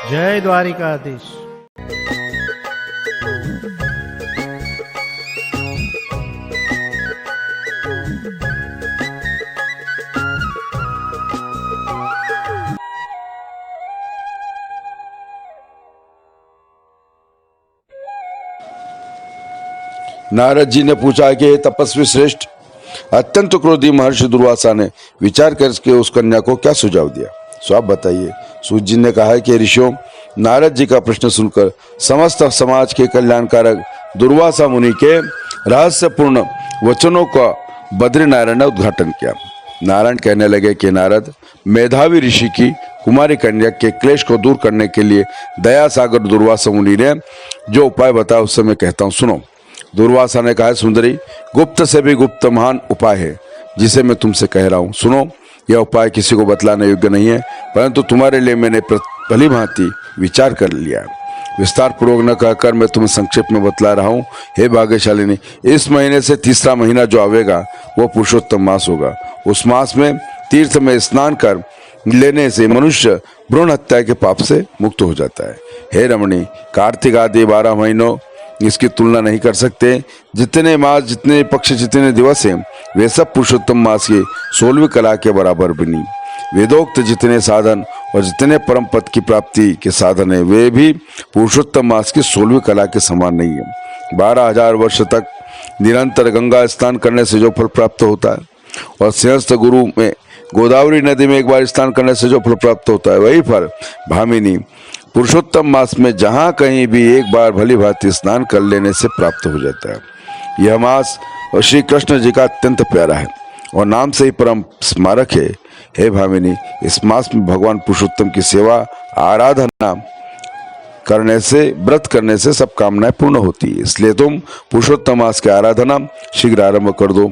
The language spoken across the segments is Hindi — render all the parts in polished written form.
जय द्वारिकाधीश। नारद जी ने पूछा कि हे तपस्वी श्रेष्ठ, अत्यंत क्रोधी महर्षि दुर्वासा ने विचार करके उस कन्या को क्या सुझाव दिया, सो आप बताइए। सूत जी ने कहा कि ऋषियों, नारद जी का प्रश्न सुनकर समस्त समाज के कल्याणकारक दुर्वासा मुनि के रहस्यपूर्ण वचनों का बद्रीनारायण ने उद्घाटन किया। नारायण कहने लगे कि नारद, मेधावी ऋषि की कुमारी कन्या के क्लेश को दूर करने के लिए दया सागर दुर्वासा मुनि ने जो उपाय बताया उससे मैं कहता हूँ, सुनो। दुर्वासा ने कहा, सुंदरी, गुप्त से भी गुप्त महान उपाय है जिसे मैं तुमसे कह रहा हूँ, सुनो। यह उपाय किसी को बतलाने योग्य नहीं है, परंतु तुम्हारे लिए मैंने भली भांति विचार कर लिया है। विस्तार पूर्वक न कहकर मैं तुम्हें संक्षेप में बतला रहा हूँ। हे भाग्यशालिनी, इस महीने से तीसरा महीना जो आवेगा वो पुरुषोत्तम मास होगा। उस मास में तीर्थ में स्नान कर लेने से मनुष्य भ्रूण हत्या के पाप से मुक्त हो जाता है। हे रमणी, कार्तिक आदि 12 महीनों इसकी तुलना नहीं कर सकते। जितने मास, जितने पक्ष, जितने दिवस हैं वे सब पुरुषोत्तम मास की 16वीं कला के बराबर भी नहीं। वेदोक्त जितने साधन और जितने परम पद की प्राप्ति के साधन है वे भी पुरुषोत्तम मास की 16वीं कला के समान नहीं है। 12,000 वर्ष तक निरंतर गंगा स्नान करने से जो फल प्राप्त होता है और सिंहस्थ गुरु में गोदावरी नदी में एक बार स्नान करने से जो फल प्राप्त होता है, वही फल भामिनी पुरुषोत्तम मास में जहाँ कहीं भी एक बार भली भांति स्नान कर लेने से प्राप्त हो जाता है। यह मास श्री कृष्ण जी का अत्यंत प्यारा है और नाम से ही परम स्मारक है। हे भामिनी, इस मास में भगवान पुरुषोत्तम की सेवा आराधना करने से, व्रत करने से सब कामनाएं पूर्ण होती है। इसलिए तुम पुरुषोत्तम मास की आराधना शीघ्र आरंभ कर दो।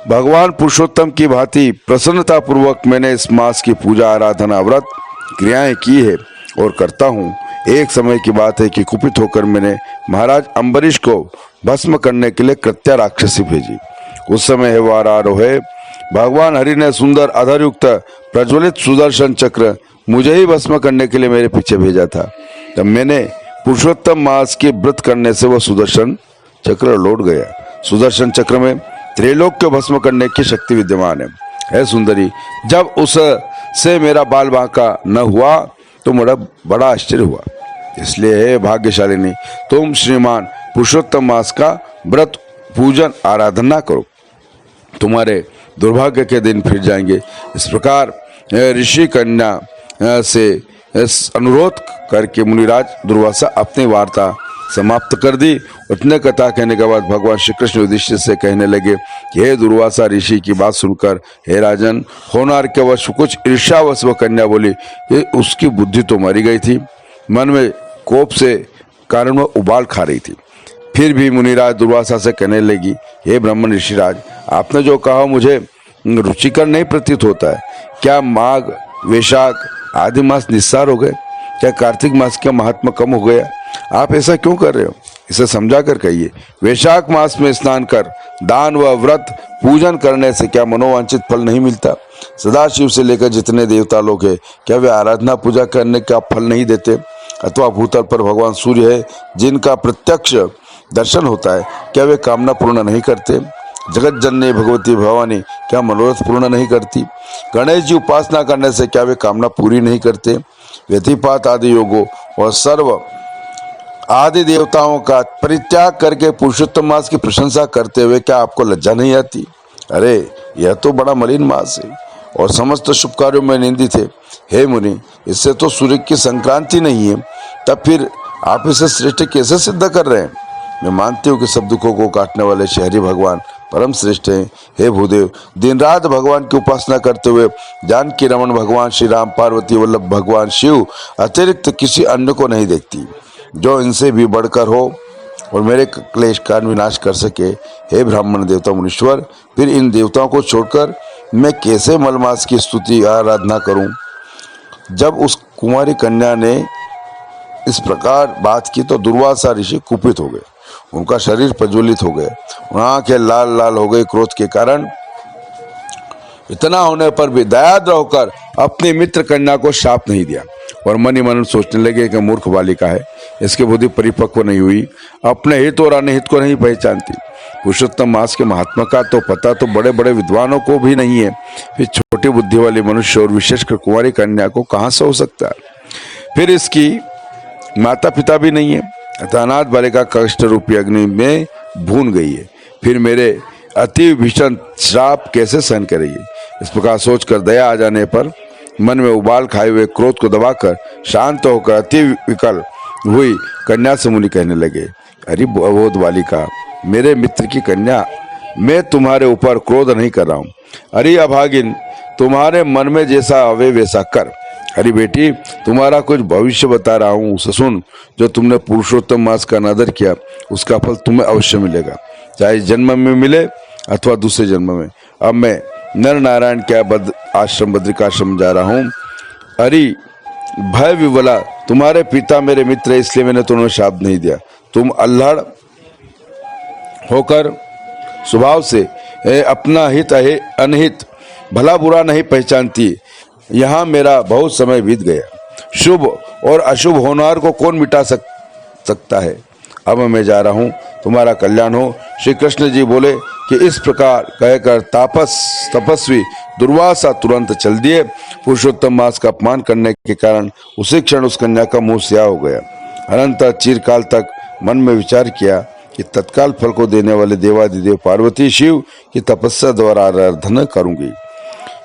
भगवान पुरुषोत्तम की भांति प्रसन्नता पूर्वक मैंने इस मास की पूजा, आराधना, व्रत क्रियाएं की है और करता हूँ। एक समय की बात है कि कुपित होकर मैंने महाराज अम्बरीश को भस्म करने के लिए कृत्या राक्षसी भेजी। उस समय है वारारोहे भगवान हरि ने सुंदर अधरयुक्त प्रज्वलित सुदर्शन चक्र मुझे ही भस्म करने के लिए मेरे पीछे भेजा था। तब मैंने पुरुषोत्तम मास के व्रत करने से वह सुदर्शन चक्र लौट गया। सुदर्शन चक्र में त्रैलोक्य भस्म करने की शक्ति विद्यमान है। सुंदरी, जब उससे मेरा बाल बांका न हुआ तो बड़ा आश्चर्य हुआ। इसलिए हे भाग्यशालिनी, तुम श्रीमान पुरुषोत्तम मास का व्रत, पूजन, आराधना करो, तुम्हारे दुर्भाग्य के दिन फिर जाएंगे। इस प्रकार ऋषि कन्या से अनुरोध करके मुनिराज दुर्वासा अपनी वार्ता समाप्त कर दी। उतने कथा कहने के बाद भगवान श्री कृष्ण युधिष्ठिर से कहने लगे कि हे दुर्वासा ऋषि की बात सुनकर हे राजन, होनार के वश कुछ ईर्ष्यावश वह कन्या बोली कि उसकी बुद्धि तो मरी गई थी, मन में कोप से कारण वह उबाल खा रही थी। फिर भी मुनिराज दुर्वासा से कहने लगी, हे ब्राह्मण ऋषिराज, आपने जो कहा मुझे रुचिकर नहीं प्रतीत होता है। क्या माघ, वैशाख आदि मास निस्सार हो गए? क्या कार्तिक मास का महात्मा कम हो गया? आप ऐसा क्यों कर रहे हो? इसे समझा कर कहिए। वैशाख मास में स्नान कर दान व व्रत पूजन करने से क्या मनोवांछित फल नहीं मिलता? सदाशिव से लेकर जितने देवता लोग हैं, क्या वे आराधना पूजा करने का फल नहीं देते? अथवा भूतल पर भगवान सूर्य है जिनका प्रत्यक्ष दर्शन होता है, क्या वे कामना पूर्ण नहीं करते? जगत जननी भगवती भवानी क्या मनोरथ पूर्ण नहीं करती? गणेश जी उपासना करने से क्या वे कामना पूरी नहीं करते? व्यतिपात आदि योगों और सर्व आदि देवताओं का परित्याग करके पुरुषोत्तम मास की प्रशंसा करते हुए क्या आपको लज्जा नहीं आती? अरे यह तो बड़ा मलिन मास है और समस्त शुभ कार्यों में निंदित है। हे मुनि, इससे तो सूर्य की संक्रांति नहीं है, तब फिर आप इसे श्रेष्ठ कैसे सिद्ध कर रहे हैं? मैं मानती हूँ कि सब दुखों को काटने वाले शहरी भगवान परम श्रेष्ठ हैं। हे भूदेव, दिन रात भगवान की उपासना करते हुए जानकी रमन भगवान श्री राम, पार्वती वल्लभ भगवान शिव अतिरिक्त किसी अन्य को नहीं देखती जो इनसे भी बढ़कर हो और मेरे क्लेश का विनाश कर सके। हे ब्राह्मण देवता मुनीश्वर, फिर इन देवताओं को छोड़कर मैं कैसे मलमास की स्तुति आराधना करूं? जब उस कुमारी कन्या ने इस प्रकार बात की तो दुर्वासा ऋषि कुपित हो गए। उनका शरीर प्रज्वलित हो गया, आंखें लाल लाल हो गई क्रोध के कारण। इतना होने पर भी दयाद्र होकर अपनी मित्र कन्या को शाप नहीं दिया और मन ही मन सोचने लगे कि मूर्ख बालिका है, इसकी बुद्धि परिपक्व नहीं हुई, अपने हित और अनहित को नहीं पहचानती। पुरुषोत्तम मास के महात्मा का तो पता तो बड़े बड़े विद्वानों को भी नहीं है, फिर छोटी बुद्धि वाले मनुष्य और विशेषकर कुंवारी कन्या को कहाँ से हो सकता है। फिर इसकी माता पिता भी नहीं है, अतः अनाथ बालिका कष्ट रूपी अग्नि में भून गई है, फिर मेरे अति भीषण श्राप कैसे सहन करेगी। इस प्रकार सोचकर दया आ जाने पर मन में उबाल खाए हुए क्रोध को दबाकर शांत होकर अति विकल हुई कन्या से मुनि कहने लगे, अरे अबोध बालिका, मेरे मित्र की कन्या, मैं तुम्हारे ऊपर क्रोध नहीं कर रहा हूँ। अरे अभागिन, तुम्हारे मन में जैसा आवे वैसा कर। अरे बेटी, तुम्हारा कुछ भविष्य बता रहा हूँ, उसे सुन। जो तुमने पुरुषोत्तम मास का अनादर किया उसका फल तुम्हें अवश्य मिलेगा, चाहे इस जन्म में मिले अथवा दूसरे जन्म में। अब मैं नर नारायण क्या आश्रम बद्रिकाश्रम जा रहा हूँ। अरे भय विवला, तुम्हारे पिता मेरे मित्र है, इसलिए मैंने तुम्हें शाप नहीं दिया। तुम अल्हड़ होकर स्वभाव से अपना हित है अनहित भला बुरा नहीं पहचानती। यहाँ मेरा बहुत समय बीत गया, शुभ और अशुभ होनहार को कौन मिटा सकता है। अब मैं जा रहा हूँ, तुम्हारा कल्याण हो। श्री कृष्ण जी बोले कि इस प्रकार कहकर तपस्वी दुर्वासा तुरंत चल दिए। पुरुषोत्तम मास का अपमान करने के कारण उसी क्षण उस कन्या का मुंह स्याह हो गया। अनंतर चिरकाल तक मन में विचार किया कि तत्काल फल को देने वाले देवादिदेव पार्वती शिव की तपस्या द्वारा आराधना करूंगी।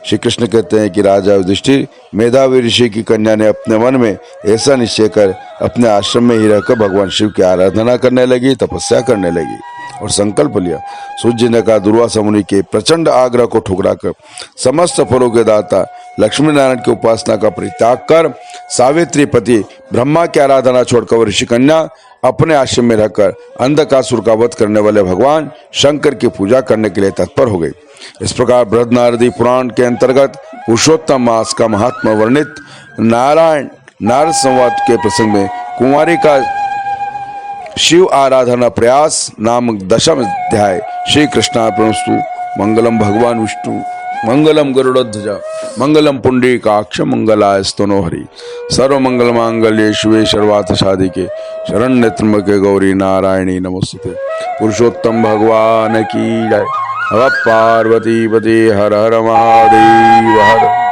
श्री कृष्ण कहते हैं कि राजा युधिष्ठिर, मेधावी ऋषि की कन्या ने अपने मन में ऐसा निश्चय कर अपने आश्रम में ही रहकर भगवान शिव की आराधना करने लगी, तपस्या करने लगी और संकल्प लिया। सूर्य जी ने कहा, दुर्वासा मुनि के प्रचंड आग्रह को ठुकराकर समस्त फलों के दाता लक्ष्मी नारायण की उपासना का परित्याग कर सावित्री पति ब्रह्मा की आराधना छोड़कर ऋषि कन्या अपने आश्रम में रहकर अंधकासुर का वध करने वाले भगवान शंकर की पूजा करने के लिए तत्पर हो गई। इस प्रकार बृहदनारदी पुराण के अंतर्गत पुरुषोत्तम मास का महात्मा वर्णित नारद संवाद के प्रसंग में कुंवारी का शिव आराधना प्रयास नामक 10वां अध्याय श्री कृष्णार्पणमस्तु। मंगलम भगवान विष्णु मंगलम गरुड़ध्वज मंगलम पुंडरीकाक्ष मंगलायस्तनो हरि। सर्व मंगल मांगल्ये शिवे सर्वार्थ साधिके शरण्य त्र्यंबके गौरी नारायणी नमोस्तुते। पुरुषोत्तम भगवान की जय। नमः पार्वती पते हर हर महादेव हर।